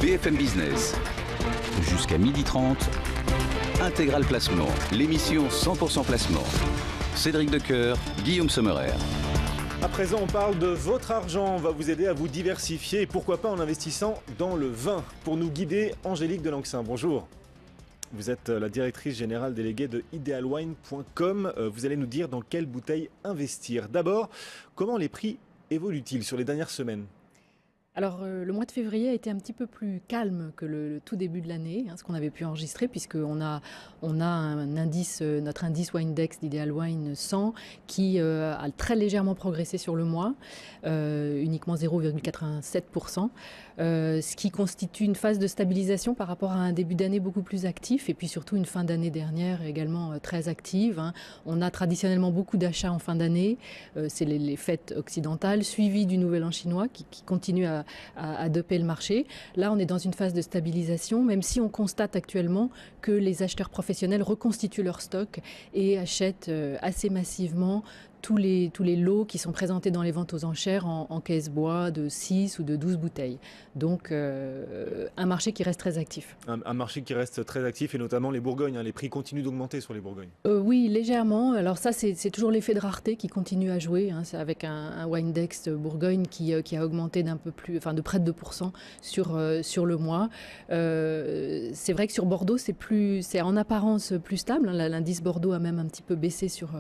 BFM Business. Jusqu'à 12h30, Intégral Placement, l'émission 100% placement. Cédric Decoeur, Guillaume Sommerer. À présent, on parle de votre argent. On va vous aider à vous diversifier et pourquoi pas en investissant dans le vin. Pour nous guider, Angélique Delanxin, bonjour. Vous êtes la directrice générale déléguée de idealwine.com. Vous allez nous dire dans quelle bouteille investir. D'abord, comment les prix évoluent-ils sur les dernières semaines ? Alors, le mois de février a été un petit peu plus calme que le tout début de l'année, ce qu'on avait pu enregistrer, puisqu'on a un indice, notre indice Windex d'Ideal Wine 100, qui a très légèrement progressé sur le mois, uniquement 0,87%, ce qui constitue une phase de stabilisation par rapport à un début d'année beaucoup plus actif, et puis surtout une fin d'année dernière également très active. On a traditionnellement beaucoup d'achats en fin d'année, c'est les fêtes occidentales, suivies du Nouvel An chinois qui continue à doper le marché. Là, on est dans une phase de stabilisation, même si on constate actuellement que les acheteurs professionnels reconstituent leur stock et achètent assez massivement tous les lots qui sont présentés dans les ventes aux enchères en caisse bois de 6 ou de 12 bouteilles. Donc, un marché qui reste très actif. Un marché qui reste très actif et notamment les Bourgognes. Les prix continuent d'augmenter sur les Bourgognes. Oui, légèrement. Alors ça, c'est toujours l'effet de rareté qui continue à jouer. C'est avec un Windex Bourgogne qui a augmenté de près de 2% sur le mois. C'est vrai que sur Bordeaux, c'est en apparence plus stable. L'indice Bordeaux a même un petit peu baissé sur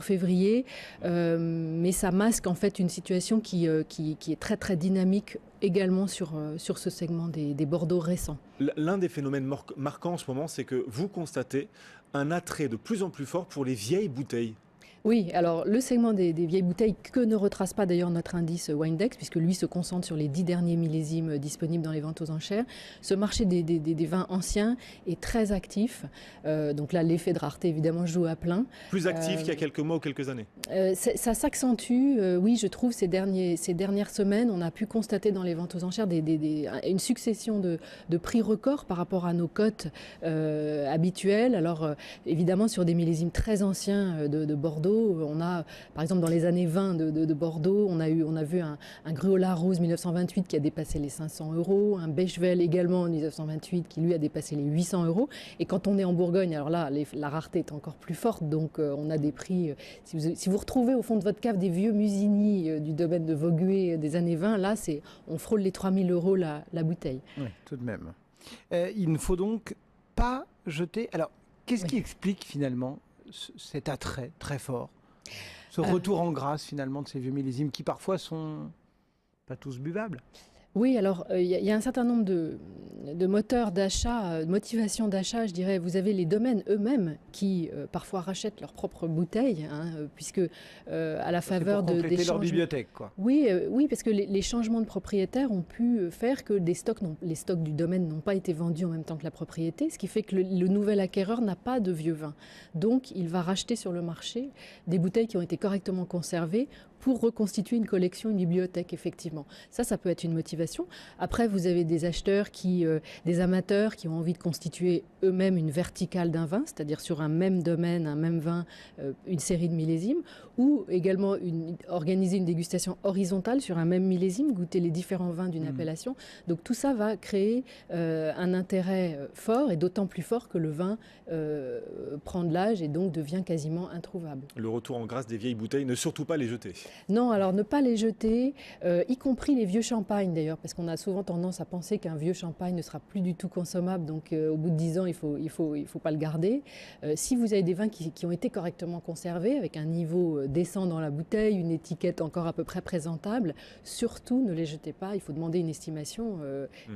février. Mais ça masque en fait une situation qui est très très dynamique également sur ce segment des Bordeaux récents. L'un des phénomènes marquants en ce moment, c'est que vous constatez un attrait de plus en plus fort pour les vieilles bouteilles. Oui, alors le segment des vieilles bouteilles que ne retrace pas d'ailleurs notre indice Windex, puisque lui se concentre sur les 10 derniers millésimes disponibles dans les ventes aux enchères. Ce marché des vins anciens est très actif. Donc là, l'effet de rareté évidemment joue à plein. Plus actif qu'il y a quelques mois ou quelques années. Ça s'accentue, oui, je trouve, ces dernières semaines. On a pu constater dans les ventes aux enchères une succession de prix records par rapport à nos cotes habituelles. Alors évidemment, sur des millésimes très anciens de Bordeaux, on a, par exemple, dans les années 20 de Bordeaux, on a vu un Gruola Rose 1928 qui a dépassé les 500 €, un Bechevel également en 1928 qui lui a dépassé les 800 €. Et quand on est en Bourgogne, alors là, la rareté est encore plus forte, donc on a des prix. Si vous retrouvez au fond de votre cave des vieux Musigny du domaine de Vaugué des années 20, là, on frôle les 3000 € la bouteille. Oui, tout de même. Il ne faut donc pas jeter. Alors, qu'est-ce qui explique finalement cet attrait très fort, ce retour en grâce finalement de ces vieux millésimes qui parfois sont pas tous buvables? Oui, alors il y a un certain nombre de moteurs d'achat, de motivation d'achat, je dirais. Vous avez les domaines eux-mêmes qui parfois rachètent leurs propres bouteilles, puisque à la faveur des changements... leur bibliothèque, quoi. Oui, parce que les changements de propriétaires ont pu faire que les stocks du domaine n'ont pas été vendus en même temps que la propriété, ce qui fait que le nouvel acquéreur n'a pas de vieux vin. Donc il va racheter sur le marché des bouteilles qui ont été correctement conservées pour reconstituer une collection, une bibliothèque, effectivement. Ça peut être une motivation. Après, vous avez des acheteurs des amateurs qui ont envie de constituer eux-mêmes une verticale d'un vin, c'est-à-dire sur un même domaine, un même vin, une série de millésimes, ou également organiser une dégustation horizontale sur un même millésime, goûter les différents vins d'une appellation. Donc tout ça va créer un intérêt fort, et d'autant plus fort que le vin prend de l'âge et donc devient quasiment introuvable. Le retour en grâce des vieilles bouteilles, ne surtout pas les jeter. Non, alors ne pas les jeter, y compris les vieux champagnes d'ailleurs, parce qu'on a souvent tendance à penser qu'un vieux champagne ne sera plus du tout consommable, donc au bout de 10 ans, il faut pas le garder. Si vous avez des vins qui ont été correctement conservés, avec un niveau décent dans la bouteille, une étiquette encore à peu près présentable, surtout ne les jetez pas, il faut demander une estimation.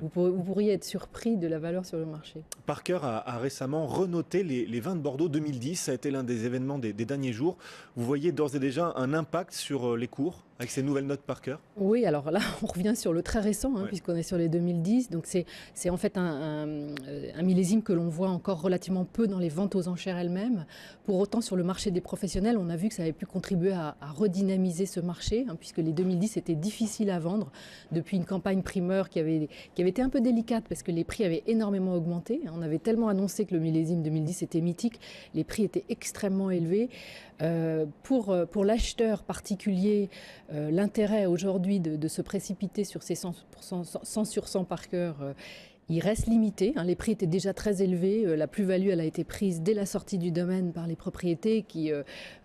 Vous pourriez être surpris de la valeur sur le marché. Parker a récemment renoté les vins de Bordeaux 2010, ça a été l'un des événements des derniers jours. Vous voyez d'ores et déjà un impact sur les cours avec ces nouvelles notes Parker? Oui, alors là, on revient sur le très récent, puisqu'on est sur les 2010. Donc c'est en fait un millésime que l'on voit encore relativement peu dans les ventes aux enchères elles-mêmes. Pour autant, sur le marché des professionnels, on a vu que ça avait pu contribuer à redynamiser ce marché, puisque les 2010 étaient difficiles à vendre depuis une campagne primeur qui avait été un peu délicate parce que les prix avaient énormément augmenté. On avait tellement annoncé que le millésime 2010 était mythique, les prix étaient extrêmement élevés. Pour l'acheteur particulier, L'intérêt aujourd'hui de se précipiter sur ces 100 sur 100 par cœur, il reste limité. Les prix étaient déjà très élevés. La plus-value, elle a été prise dès la sortie du domaine par les propriétés qui,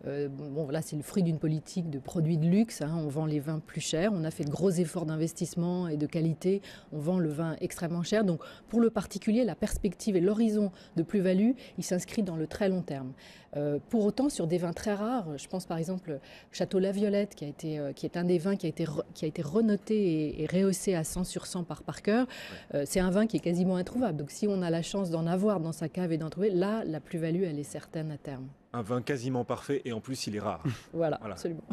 voilà, c'est le fruit d'une politique de produits de luxe. On vend les vins plus chers. On a fait de gros efforts d'investissement et de qualité. On vend le vin extrêmement cher. Donc, pour le particulier, la perspective et l'horizon de plus-value, il s'inscrit dans le très long terme. Pour autant, sur des vins très rares, je pense par exemple Château La Violette, qui est un des vins qui a été renoté et rehaussé à 100 sur 100 par cœur. C'est un vin qui est quasiment introuvable. Donc si on a la chance d'en avoir dans sa cave et d'en trouver, là, la plus-value, elle est certaine à terme. Un vin quasiment parfait et en plus, il est rare. Voilà. Absolument.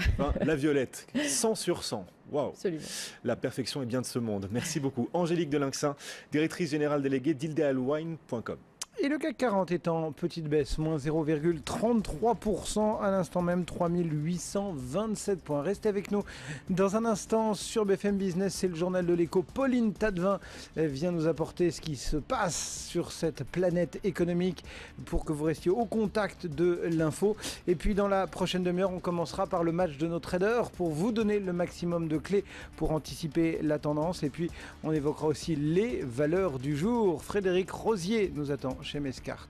La Violette, 100 sur 100. Waouh. Absolument. La perfection est bien de ce monde. Merci beaucoup. Angélique Delinxin, directrice générale déléguée d'Idealwine.com. Et le CAC 40 est en petite baisse, moins 0,33%, à l'instant même 3827 points. Restez avec nous dans un instant sur BFM Business, c'est le journal de l'écho. Pauline Tadevin vient nous apporter ce qui se passe sur cette planète économique pour que vous restiez au contact de l'info. Et puis dans la prochaine demi-heure, on commencera par le match de nos traders pour vous donner le maximum de clés pour anticiper la tendance. Et puis on évoquera aussi les valeurs du jour. Frédéric Rosier nous attend chez Mescart.